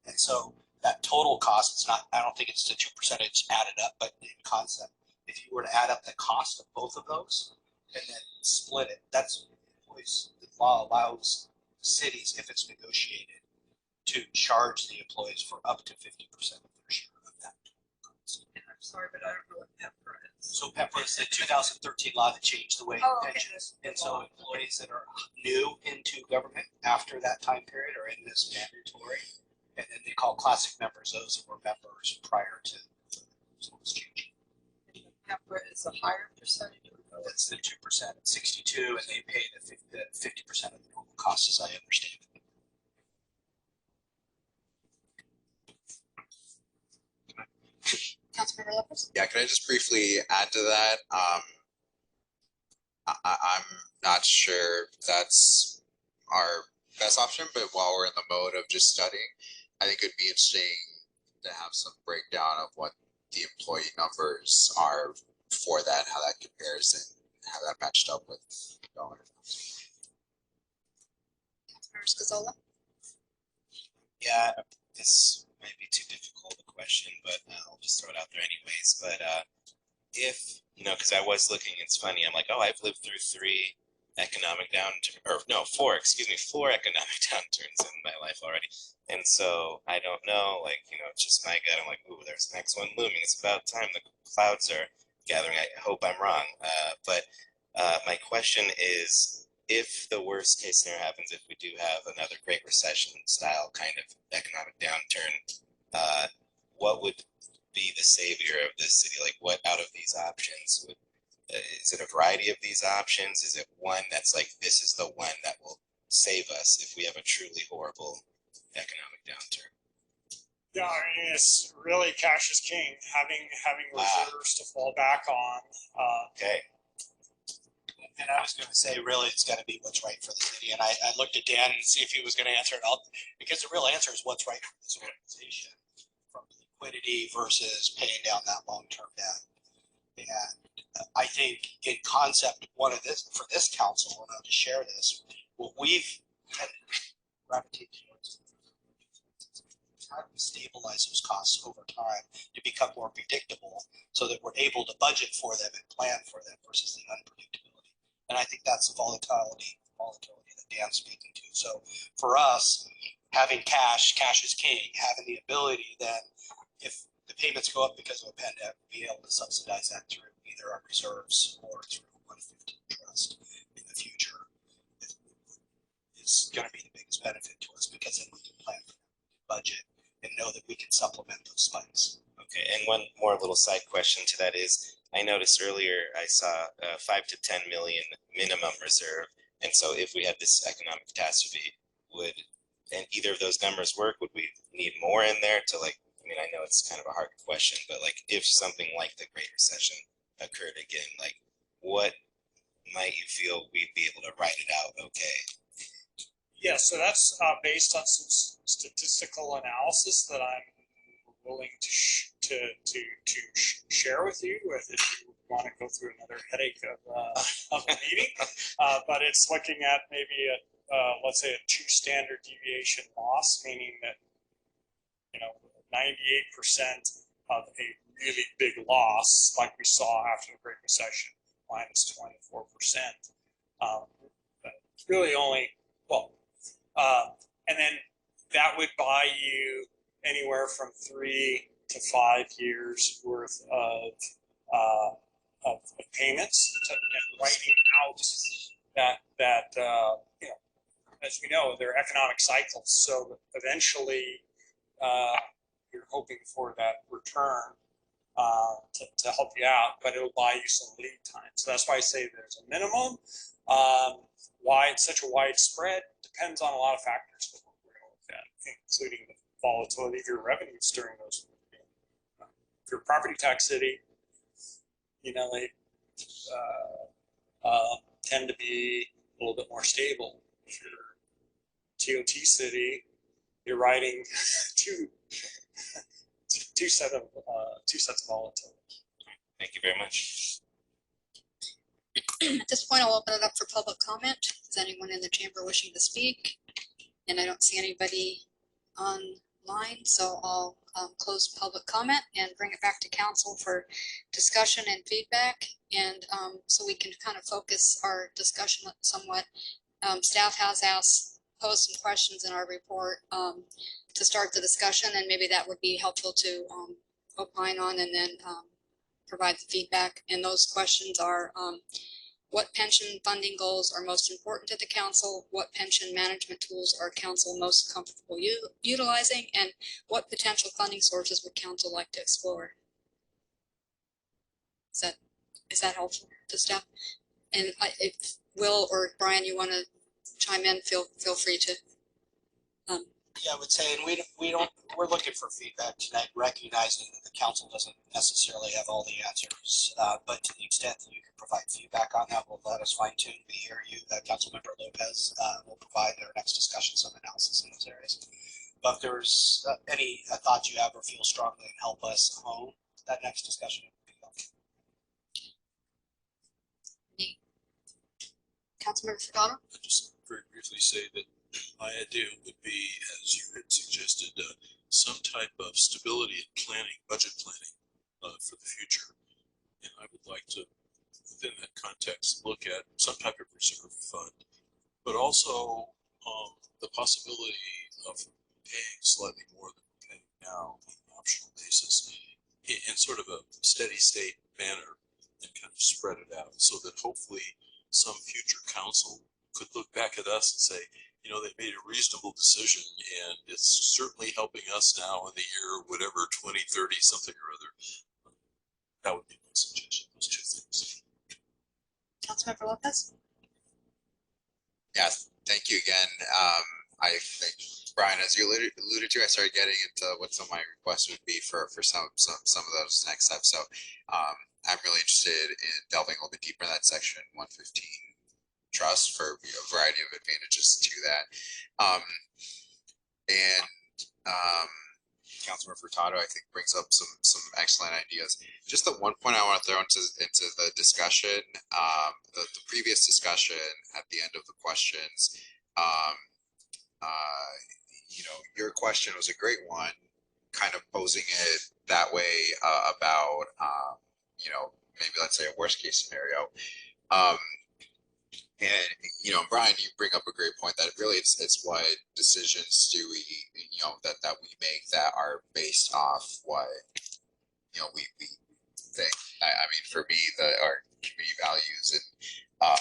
And so that total cost, it's not, I don't think it's the 2% it's added up, but in concept, if you were to add up the cost of both of those and then split it, that's employees. The law allows cities, if it's negotiated, to charge the employees for up to 50% of their share of that.
sorry, but I don't know what PEPRA is.
So PEPRA is the 2013 law that changed the way
Oh, okay.
pensions. And so employees that are new into government after that time period are in this mandatory. And then they call classic members those who were members prior to this change.
PEPRA is a higher percentage.
That's the 2% at 62, and they pay the 50% of the normal cost, as I understand it.
Councilmember Lopez?
Yeah, can I just briefly add to that? I'm not sure if that's our best option, but while we're in the mode of just studying, I think it'd be interesting to have some breakdown of what the employee numbers are for that, how that compares, and how that matched up with dollars.
Councilmember Scazola?
Yeah, this might be too difficult a question, but I'll just throw it out there anyways. But if, you know, because I was looking, it's funny, I'm like, oh, I've lived through four economic downturns in my life already. And so I don't know, like, you know, it's just my gut. I'm like, ooh, there's the next one looming. It's about time. The clouds are gathering. I hope I'm wrong. But my question is, if the worst case scenario happens, if we do have another Great Recession style kind of economic downturn, what would be the savior of this city? Like, what out of these options would, is it a variety of these options? Is it one that's like, this is the one that will save us if we have a truly horrible economic downturn?
Yeah, I mean, it's really cash is king. Having reserves to fall back on.
Okay.
And I was going to say, really, it's got to be what's right for the city. And I looked at Dan and see if he was going to answer it all, because the real answer is what's right for this organization, from liquidity versus paying down that long-term debt. And I think in concept, one of this for this council, and I'll just share this, what we've had gravitated towards, how do we stabilize those costs over time to become more predictable, so that we're able to budget for them and plan for them versus the unpredictability. And I think that's the volatility that Dan's speaking to. So for us, having cash is king. Having the ability then, if the payments go up because of a pandemic, be able to subsidize that through either our reserves or through 115 trust in the future is going to be the biggest benefit to us, because then we can plan for budget and know that we can supplement those spikes.
Okay, and one more little side question to that is, I noticed earlier I saw 5 to 10 million minimum reserve, and so if we had this economic catastrophe, would and either of those numbers work? Would we need more in there to, like, I mean, I know it's kind of a hard question, but like, if something like the Great Recession occurred again, like, what might you feel we'd be able to write it out okay?
Yeah, so that's based on some statistical analysis that I'm willing to share with you, if you want to go through another headache of a meeting. But it's looking at maybe let's say a 2 standard deviation loss, meaning that, you know, 98% of a really big loss, like we saw after the Great Recession, minus 24%. But really only, well, and then that would buy you anywhere from 3 to 5 years worth of payments, and writing out that you know, as we know, they're economic cycles. So eventually, you're hoping for that return to help you out, but it'll buy you some lead time. So that's why I say there's a minimum. Why it's such a wide spread depends on a lot of factors that we're going to look at, including the volatility of your revenues during those. If you're a property tax city, you know, they tend to be a little bit more stable. If you're a TOT city, you're riding two sets of volatility.
Thank you very much.
At this point, I'll open it up for public comment. Is anyone in the chamber wishing to speak? And I don't see anybody online, so I'll close public comment and bring it back to council for discussion and feedback. And so we can kind of focus our discussion somewhat. Staff has posed some questions in our report to start the discussion, and maybe that would be helpful to opine on, and then provide the feedback. And those questions are, what pension funding goals are most important to the council? What pension management tools are council most comfortable utilizing? And what potential funding sources would council like to explore? Is that helpful to staff? And if Will or Brian, you want to chime in, feel free to.
Yeah, I would say, and we're looking for feedback tonight, recognizing that the council doesn't necessarily have all the answers. But to the extent that you can provide feedback on that, will let us fine tune. We hear you, Councilmember Lopez will provide our next discussion some analysis in those areas. But if there's any thoughts you have or feel strongly and help us hone that next discussion, it would be helpful.
Councilmember Furtado?
I'll just very briefly say that my idea would be, as you had suggested, some type of stability in planning, budget planning for the future. And I would like to, within that context, look at some type of reserve fund, but also the possibility of paying slightly more than we're paying now on an optional basis in sort of a steady state manner and kind of spread it out so that hopefully some future council could look back at us and say, you know, they made a reasonable decision and it's certainly helping us now in the year, whatever, 2030, something or other. That would be my suggestion, those two things.
Councilmember Lopez?
Yes, thank you again. I think, Brian, as you alluded to, I started getting into what some of my requests would be for some of those next steps. So I'm really interested in delving a little bit deeper in that section 115 trust for a variety of advantages to that. Councilmember Furtado, I think, brings up some excellent ideas. Just the one point I want to throw into the discussion, the previous discussion at the end of the questions, you know, your question was a great one, kind of posing it that way about, you know, maybe let's say a worst case scenario. And, you know, Brian, you bring up a great point that really it's what decisions do we, you know, that we make that are based off what, you know, we think. I mean, for me, our community values and,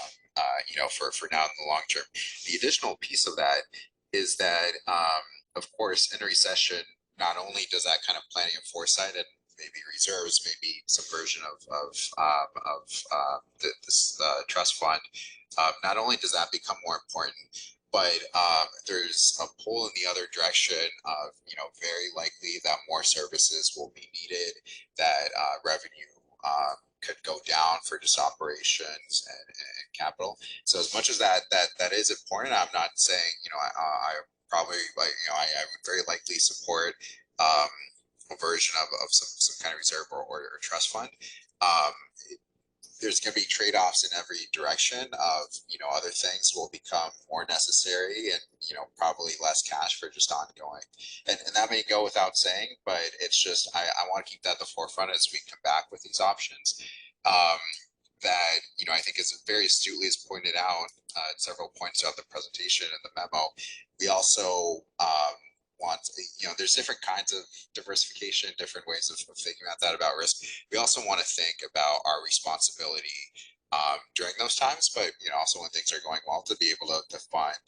you know, for now in the long term. The additional piece of that is that, of course, in a recession, not only does that kind of planning and foresight and maybe reserves, maybe some version of this trust fund, not only does that become more important, but there's a pull in the other direction of, you know, very likely that more services will be needed, that revenue could go down for just operations and capital. So as much as that is important, I'm not saying, you know, I probably, like, you know, I would very likely support a version of some kind of reserve or trust fund. There's going to be trade-offs in every direction of, you know, other things will become more necessary and, you know, probably less cash for just ongoing. And that may go without saying, but it's just, I want to keep that at the forefront as we come back with these options. That, you know, I think is very astutely is pointed out at several points throughout the presentation and the memo. We also want, you know, there's different kinds of diversification, different ways of thinking about that, about risk. We also want to think about our responsibility during those times, but, you know, also when things are going well, to be able to fund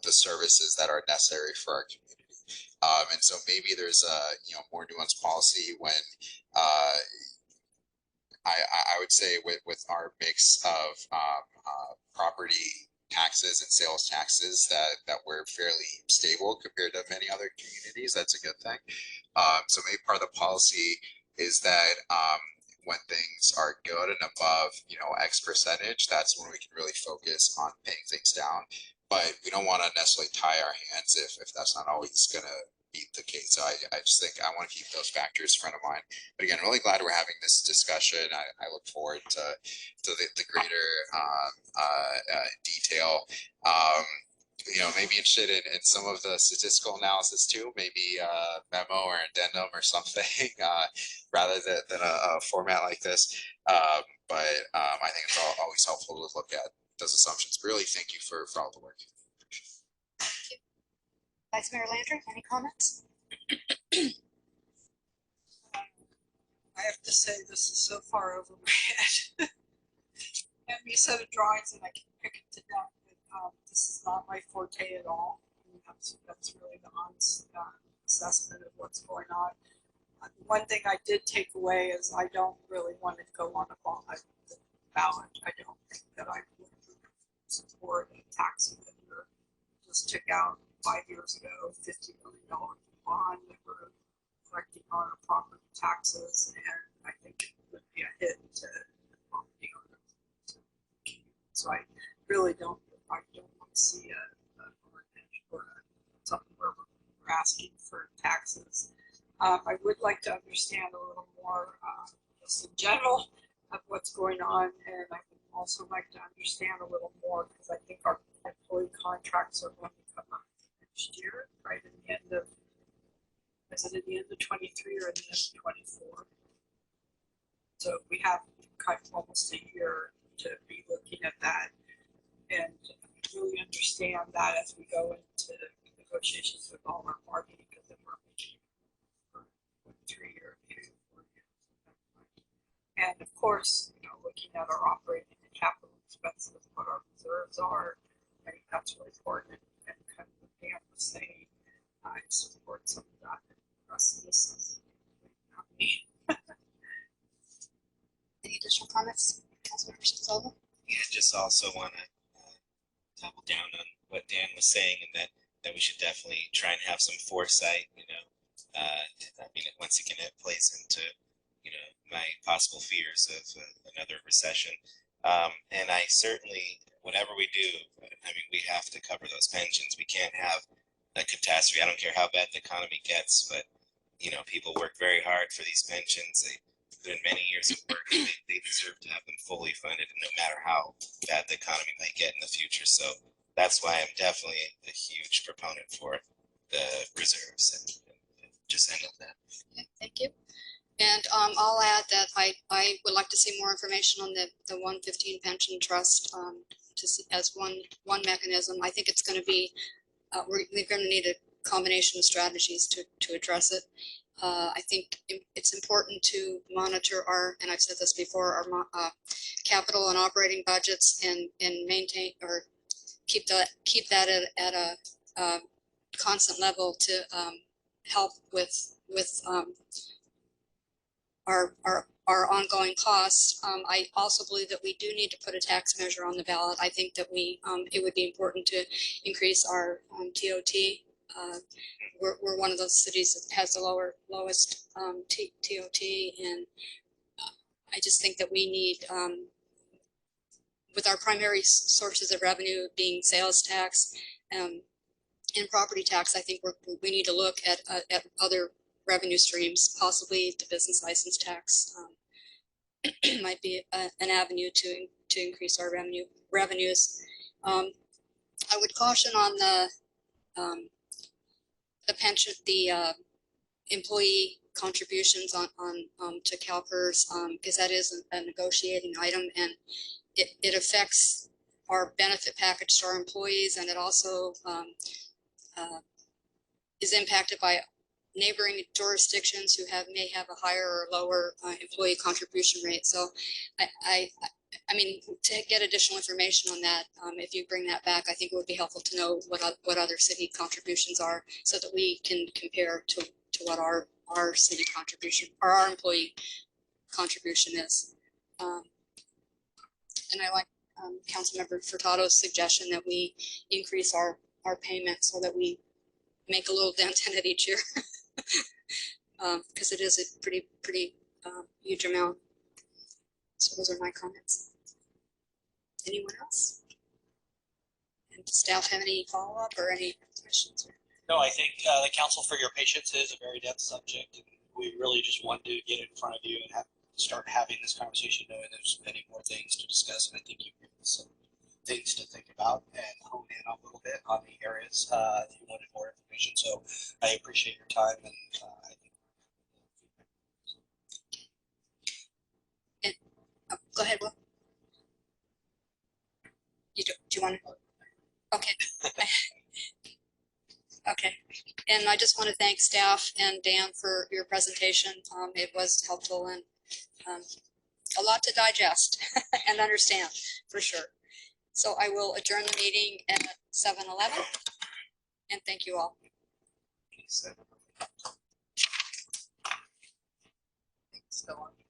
the services that are necessary for our community. And so maybe there's a, you know, more nuanced policy when I would say with our mix of property taxes and sales taxes that we're fairly stable compared to many other communities. That's a good thing. So maybe part of the policy is that when things are good and above, you know, X percentage, that's when we can really focus on paying things down. But we don't want to necessarily tie our hands if that's not always going to be the case. So I just think I want to keep those factors front of mind. But again, really glad we're having this discussion. I look forward to the greater detail. You know, maybe interested in some of the statistical analysis too, maybe a memo or addendum or something, rather than a format like this. But I think it's always helpful to look at those assumptions. Really, thank you for all the work.
Vice Mayor Landry, any comments?
I to say this is so far over my head. Hand me a set of drawings and I can pick it to death. But, this is not my forte at all. And that's really the honest assessment of what's going on. One thing I did take away is I don't really want to go on a ballot. I don't think that I would support a tax vendor. Just took out 5 years ago $50 million bond that we're collecting on our property taxes, and I think it would be a hit to the property owners. So I really don't want to see a ordinance or something where we're asking for taxes. I would like to understand a little more, just in general, of what's going on, and I would also like to understand a little more because I think our employee contracts are going to come up next year, right at the end of, is it at the end of 23 or at the end of 24? So we have kind of almost a year to be looking at that and really understand that as we go into negotiations with all our parties, because then we're making for 3 year period, 4 years. And of course, looking at our operating and capital expenses, what our reserves are, I think that's really important. And kind of what Dan was saying, I support some of that. And the rest of this is not me.
Any additional comments, Councilmember Spizzola?
Yeah, just also want to double down on what Dan was saying, and that we should definitely try and have some foresight. I mean, once again, it plays into my possible fears of another recession. And I certainly, whatever we do, I mean, we have to cover those pensions. We can't have a catastrophe. I don't care how bad the economy gets, but people work very hard for these pensions. They put in many years of work. They deserve to have them fully funded, no matter how bad the economy might get in the future. So that's why I'm definitely a huge proponent for the reserves, and just end on that.
Okay, thank you. And I'll add that I would like to see more information on the 115 pension trust to see as one mechanism. I think it's going to be we're going to need a combination of strategies to address it. I think it's important to monitor and I've said this before, our capital and operating budgets and maintain or keep that at a constant level to help with our ongoing costs. I also believe that we do need to put a tax measure on the ballot. I think that it would be important to increase our TOT. We're one of those cities that has the lowest TOT, and I just think that we need, with our primary sources of revenue being sales tax and property tax, I think we need to look at other revenue streams, possibly the business license tax might be an avenue to increase our revenues. I would caution on the pension, the employee contributions on to CalPERS, because that is a negotiating item, and it affects our benefit package to our employees, and it also is impacted by neighboring jurisdictions who may have a higher or lower employee contribution rate. So I mean, to get additional information on that, if you bring that back, I think it would be helpful to know what other city contributions are, so that we can compare to what our city contribution or our employee contribution is. And I like Councilmember Furtado's suggestion that we increase our payment so that we make a little dent in it each year, because it is a pretty huge amount. So those are my comments. Anyone else? And does staff have any follow-up or any questions?
No, I think the council for your patience is a very dense subject, and we really just wanted to get it in front of you and start having this conversation, knowing there's many more things to discuss. And I think you've given us some things to think about and hone in a little bit on the areas that you wanted more information. So I appreciate your time, and I think.
Go ahead, Will. Do you want to? Okay. Okay. And I just want to thank staff and Dan for your presentation. It was helpful, and a lot to digest and understand, for sure. So I will adjourn the meeting at 7:11, and thank you all.
Still on.